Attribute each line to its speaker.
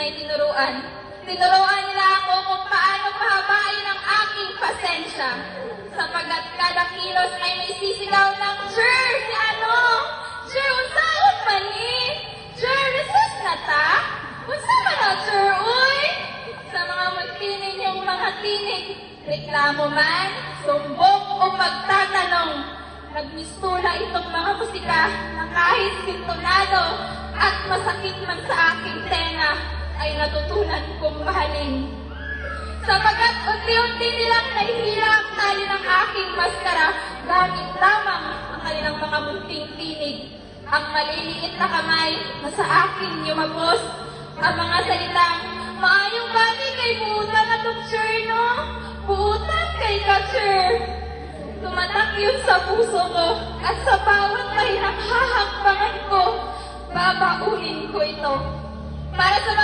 Speaker 1: sana'y tinuruan. Tinuruan nila ako kung paano pahabain ang aking pasensya. Sapagkat kada kilos ay may sisigaw ng, "Sir, si ano? Sir, unsaon man ni? Sir, resus na ta? Unsa man na, sir, uy?" Sa mga magtinig niyong mga tinig, reklamo man, sumbong o pagtatanong, nagmistula itong mga musika na kahit sintonado at masakit man sa aking tenga, ay natutunan kong mahalin. Sapagkat unti-unti nilang nahihila ang tali ng aking maskara gamit lamang ang kanilang mga munting tinig. Ang maliliit na kamay na sa akin yumagos ang mga salitang, "Maayong bagay kay buutan na sir, no? Buutan kay ka, sir." Tumatak yun sa puso ko at sa bawat mahinaghahakbangan ko, babaunin ko ito. Para sa mga